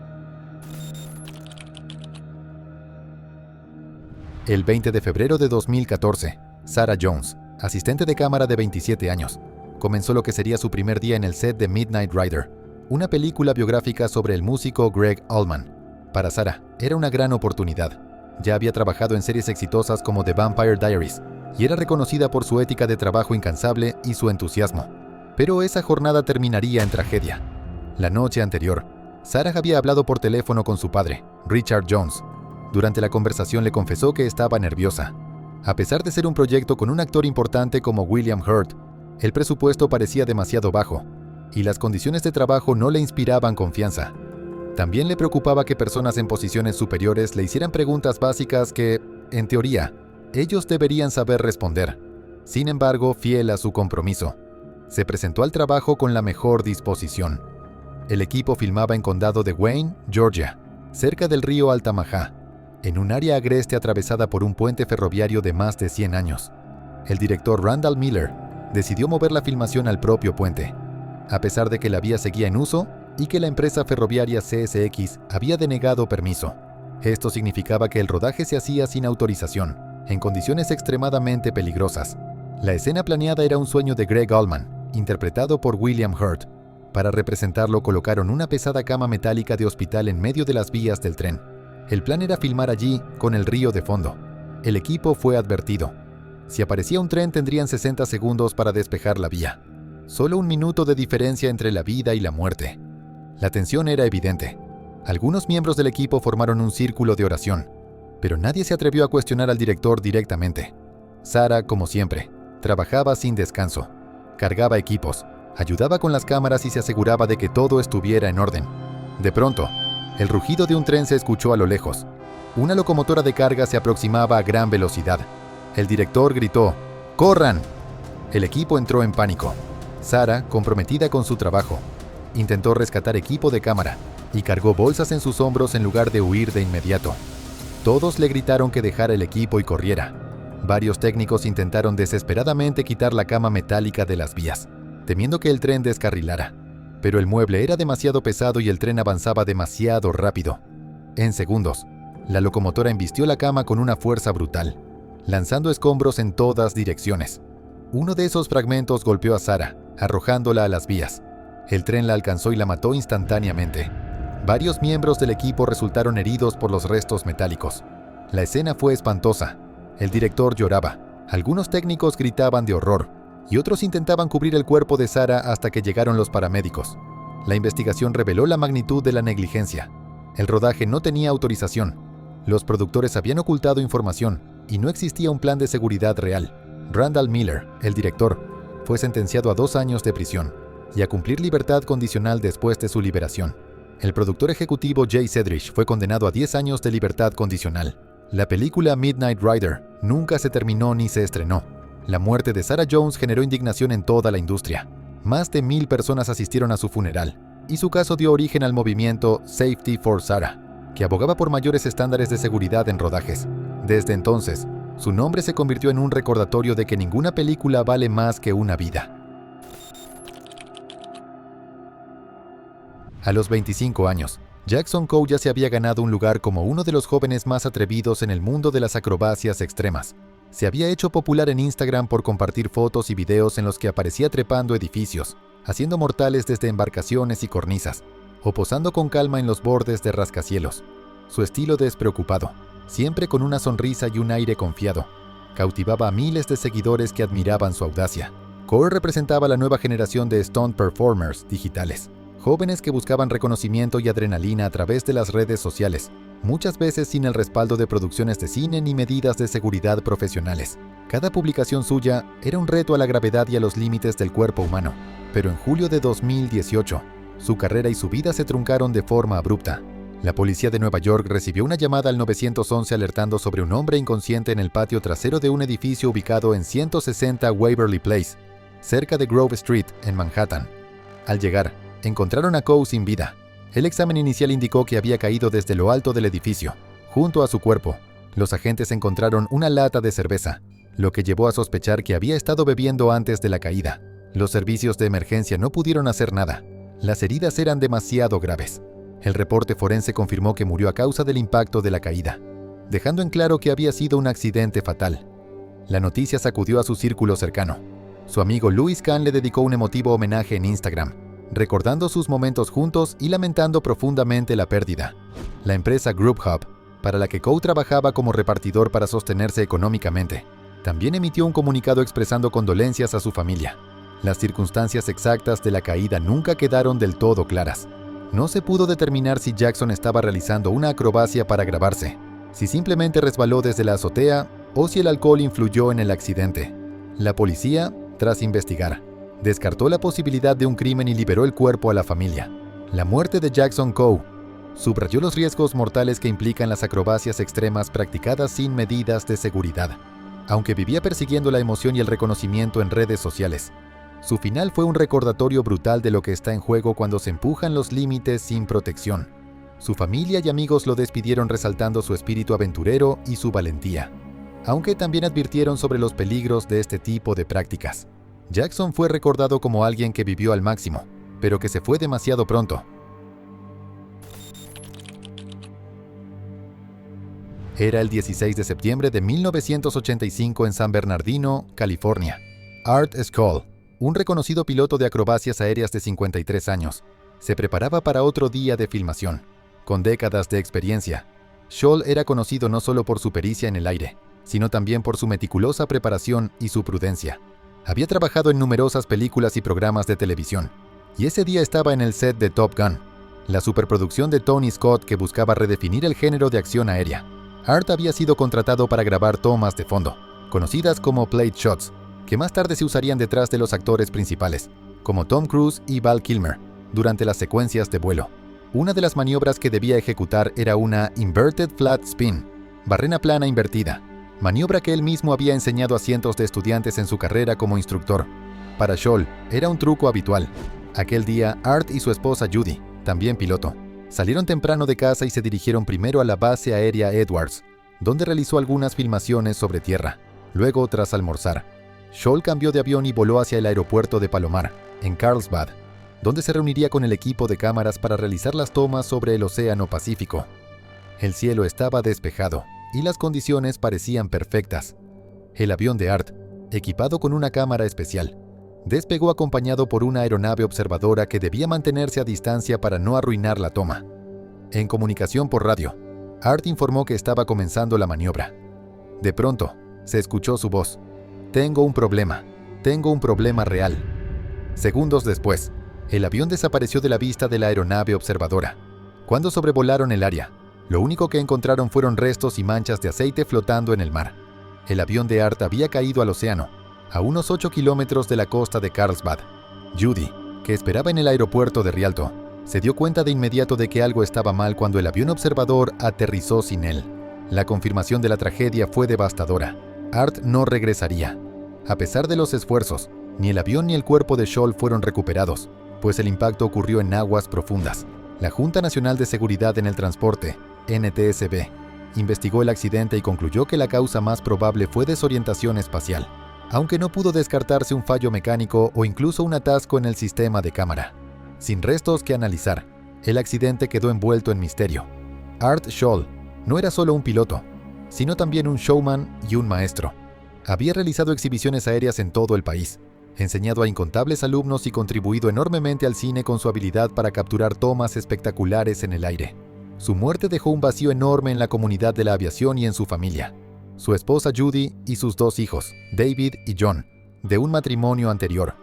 El 20 de febrero de 2014, Sarah Jones, asistente de cámara de 27 años, comenzó lo que sería su primer día en el set de Midnight Rider, una película biográfica sobre el músico Gregg Allman. Para Sarah, era una gran oportunidad. Ya había trabajado en series exitosas como The Vampire Diaries, y era reconocida por su ética de trabajo incansable y su entusiasmo. Pero esa jornada terminaría en tragedia. La noche anterior, Sarah había hablado por teléfono con su padre, Richard Jones. Durante la conversación le confesó que estaba nerviosa. A pesar de ser un proyecto con un actor importante como William Hurt, el presupuesto parecía demasiado bajo, y las condiciones de trabajo no le inspiraban confianza. También le preocupaba que personas en posiciones superiores le hicieran preguntas básicas que, en teoría, ellos deberían saber responder. Sin embargo, fiel a su compromiso, se presentó al trabajo con la mejor disposición. El equipo filmaba en condado de Wayne, Georgia, cerca del río Altamaha, en un área agreste atravesada por un puente ferroviario de más de 100 años. El director Randall Miller decidió mover la filmación al propio puente, a pesar de que la vía seguía en uso y que la empresa ferroviaria CSX había denegado permiso. Esto significaba que el rodaje se hacía sin autorización, en condiciones extremadamente peligrosas. La escena planeada era un sueño de Greg Allman, interpretado por William Hurt. Para representarlo colocaron una pesada cama metálica de hospital en medio de las vías del tren. El plan era filmar allí, con el río de fondo. El equipo fue advertido. Si aparecía un tren tendrían 60 segundos para despejar la vía. Solo un minuto de diferencia entre la vida y la muerte. La tensión era evidente. Algunos miembros del equipo formaron un círculo de oración, pero nadie se atrevió a cuestionar al director directamente. Sarah, como siempre, trabajaba sin descanso. Cargaba equipos, ayudaba con las cámaras y se aseguraba de que todo estuviera en orden. De pronto, el rugido de un tren se escuchó a lo lejos. Una locomotora de carga se aproximaba a gran velocidad. El director gritó: ¡corran! El equipo entró en pánico. Sarah, comprometida con su trabajo, intentó rescatar equipo de cámara y cargó bolsas en sus hombros en lugar de huir de inmediato. Todos le gritaron que dejara el equipo y corriera. Varios técnicos intentaron desesperadamente quitar la cama metálica de las vías, temiendo que el tren descarrilara. Pero el mueble era demasiado pesado y el tren avanzaba demasiado rápido. En segundos, la locomotora embistió la cama con una fuerza brutal, lanzando escombros en todas direcciones. Uno de esos fragmentos golpeó a Sarah, arrojándola a las vías. El tren la alcanzó y la mató instantáneamente. Varios miembros del equipo resultaron heridos por los restos metálicos. La escena fue espantosa. El director lloraba. Algunos técnicos gritaban de horror y otros intentaban cubrir el cuerpo de Sarah hasta que llegaron los paramédicos. La investigación reveló la magnitud de la negligencia. El rodaje no tenía autorización. Los productores habían ocultado información y no existía un plan de seguridad real. Randall Miller, el director, fue sentenciado a 2 años de prisión y a cumplir libertad condicional después de su liberación. El productor ejecutivo Jay Sedrich fue condenado a 10 años de libertad condicional. La película Midnight Rider nunca se terminó ni se estrenó. La muerte de Sarah Jones generó indignación en toda la industria. Más de 1000 personas asistieron a su funeral, y su caso dio origen al movimiento Safety for Sarah, que abogaba por mayores estándares de seguridad en rodajes. Desde entonces, su nombre se convirtió en un recordatorio de que ninguna película vale más que una vida. A los 25 años, Jackson Coe ya se había ganado un lugar como uno de los jóvenes más atrevidos en el mundo de las acrobacias extremas. Se había hecho popular en Instagram por compartir fotos y videos en los que aparecía trepando edificios, haciendo mortales desde embarcaciones y cornisas, o posando con calma en los bordes de rascacielos. Su estilo despreocupado, siempre con una sonrisa y un aire confiado, cautivaba a miles de seguidores que admiraban su audacia. Coe representaba la nueva generación de stunt performers digitales, jóvenes que buscaban reconocimiento y adrenalina a través de las redes sociales, muchas veces sin el respaldo de producciones de cine ni medidas de seguridad profesionales. Cada publicación suya era un reto a la gravedad y a los límites del cuerpo humano. Pero en julio de 2018, su carrera y su vida se truncaron de forma abrupta. La policía de Nueva York recibió una llamada al 911 alertando sobre un hombre inconsciente en el patio trasero de un edificio ubicado en 160 Waverly Place, cerca de Grove Street, en Manhattan. Al llegar, encontraron a Coe sin vida. El examen inicial indicó que había caído desde lo alto del edificio. Junto a su cuerpo, los agentes encontraron una lata de cerveza, lo que llevó a sospechar que había estado bebiendo antes de la caída. Los servicios de emergencia no pudieron hacer nada. Las heridas eran demasiado graves. El reporte forense confirmó que murió a causa del impacto de la caída, dejando en claro que había sido un accidente fatal. La noticia sacudió a su círculo cercano. Su amigo Louis Kahn le dedicó un emotivo homenaje en Instagram, recordando sus momentos juntos y lamentando profundamente la pérdida. La empresa Grubhub, para la que Coe trabajaba como repartidor para sostenerse económicamente, también emitió un comunicado expresando condolencias a su familia. Las circunstancias exactas de la caída nunca quedaron del todo claras. No se pudo determinar si Jackson estaba realizando una acrobacia para grabarse, si simplemente resbaló desde la azotea o si el alcohol influyó en el accidente. La policía, tras investigar, descartó la posibilidad de un crimen y liberó el cuerpo a la familia. La muerte de Jackson Coe Subrayó los riesgos mortales que implican las acrobacias extremas practicadas sin medidas de seguridad. Aunque vivía persiguiendo la emoción y el reconocimiento en redes sociales, su final fue un recordatorio brutal de lo que está en juego cuando se empujan los límites sin protección. Su familia y amigos lo despidieron resaltando su espíritu aventurero y su valentía, aunque también advirtieron sobre los peligros de este tipo de prácticas. Jackson fue recordado como alguien que vivió al máximo, pero que se fue demasiado pronto. Era el 16 de septiembre de 1985 en San Bernardino, California. Art Scholl, un reconocido piloto de acrobacias aéreas de 53 años, se preparaba para otro día de filmación. Con décadas de experiencia, Scholl era conocido no solo por su pericia en el aire, sino también por su meticulosa preparación y su prudencia. Había trabajado en numerosas películas y programas de televisión, y ese día estaba en el set de Top Gun, la superproducción de Tony Scott que buscaba redefinir el género de acción aérea. Art había sido contratado para grabar tomas de fondo, conocidas como plate shots, que más tarde se usarían detrás de los actores principales, como Tom Cruise y Val Kilmer, durante las secuencias de vuelo. Una de las maniobras que debía ejecutar era una Inverted Flat Spin, barrena plana invertida, maniobra que él mismo había enseñado a cientos de estudiantes en su carrera como instructor. Para Scholl, era un truco habitual. Aquel día, Art y su esposa Judy, también piloto, salieron temprano de casa y se dirigieron primero a la base aérea Edwards, donde realizó algunas filmaciones sobre tierra. Luego, tras almorzar, Scholl cambió de avión y voló hacia el aeropuerto de Palomar, en Carlsbad, donde se reuniría con el equipo de cámaras para realizar las tomas sobre el Océano Pacífico. El cielo estaba despejado y las condiciones parecían perfectas. El avión de Art, equipado con una cámara especial, despegó acompañado por una aeronave observadora que debía mantenerse a distancia para no arruinar la toma. En comunicación por radio, Art informó que estaba comenzando la maniobra. De pronto, se escuchó su voz. Tengo un problema real. Segundos después, el avión desapareció de la vista de la aeronave observadora. Cuando sobrevolaron el área, lo único que encontraron fueron restos y manchas de aceite flotando en el mar. El avión de Art había caído al océano, a unos 8 kilómetros de la costa de Carlsbad. Judy, que esperaba en el aeropuerto de Rialto, se dio cuenta de inmediato de que algo estaba mal cuando el avión observador aterrizó sin él. La confirmación de la tragedia fue devastadora. Art no regresaría. A pesar de los esfuerzos, ni el avión ni el cuerpo de Scholl fueron recuperados, pues el impacto ocurrió en aguas profundas. La Junta Nacional de Seguridad en el Transporte, NTSB, investigó el accidente y concluyó que la causa más probable fue desorientación espacial, aunque no pudo descartarse un fallo mecánico o incluso un atasco en el sistema de cámara. Sin restos que analizar, el accidente quedó envuelto en misterio. Art Scholl no era solo un piloto, sino también un showman y un maestro. Había realizado exhibiciones aéreas en todo el país, enseñado a incontables alumnos y contribuido enormemente al cine con su habilidad para capturar tomas espectaculares en el aire. Su muerte dejó un vacío enorme en la comunidad de la aviación y en su familia. Su esposa Judy y sus 2 hijos, David y John, de un matrimonio anterior.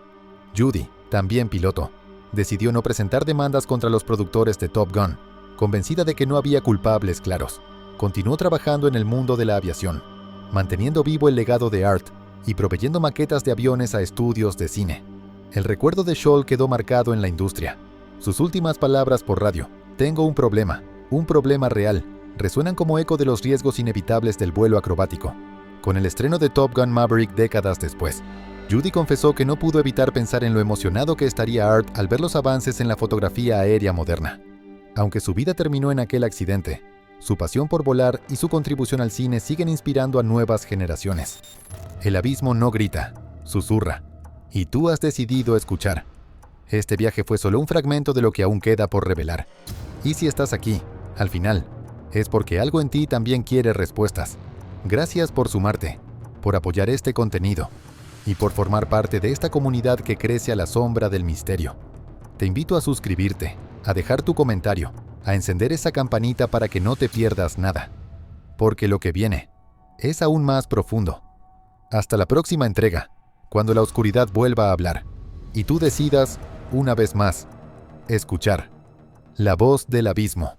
Judy, también piloto, decidió no presentar demandas contra los productores de Top Gun, convencida de que no había culpables claros. Continuó trabajando en el mundo de la aviación, manteniendo vivo el legado de Art y proveyendo maquetas de aviones a estudios de cine. El recuerdo de Scholl quedó marcado en la industria. Sus últimas palabras por radio, "Tengo un problema real", resuenan como eco de los riesgos inevitables del vuelo acrobático. Con el estreno de Top Gun Maverick décadas después, Judy confesó que no pudo evitar pensar en lo emocionado que estaría Art al ver los avances en la fotografía aérea moderna. Aunque su vida terminó en aquel accidente, su pasión por volar y su contribución al cine siguen inspirando a nuevas generaciones. El abismo no grita, susurra, y tú has decidido escuchar. Este viaje fue solo un fragmento de lo que aún queda por revelar. Y si estás aquí, al final, es porque algo en ti también quiere respuestas. Gracias por sumarte, por apoyar este contenido y por formar parte de esta comunidad que crece a la sombra del misterio. Te invito a suscribirte, a dejar tu comentario, a encender esa campanita para que no te pierdas nada, porque lo que viene es aún más profundo. Hasta la próxima entrega, cuando la oscuridad vuelva a hablar y tú decidas, una vez más, escuchar la voz del abismo.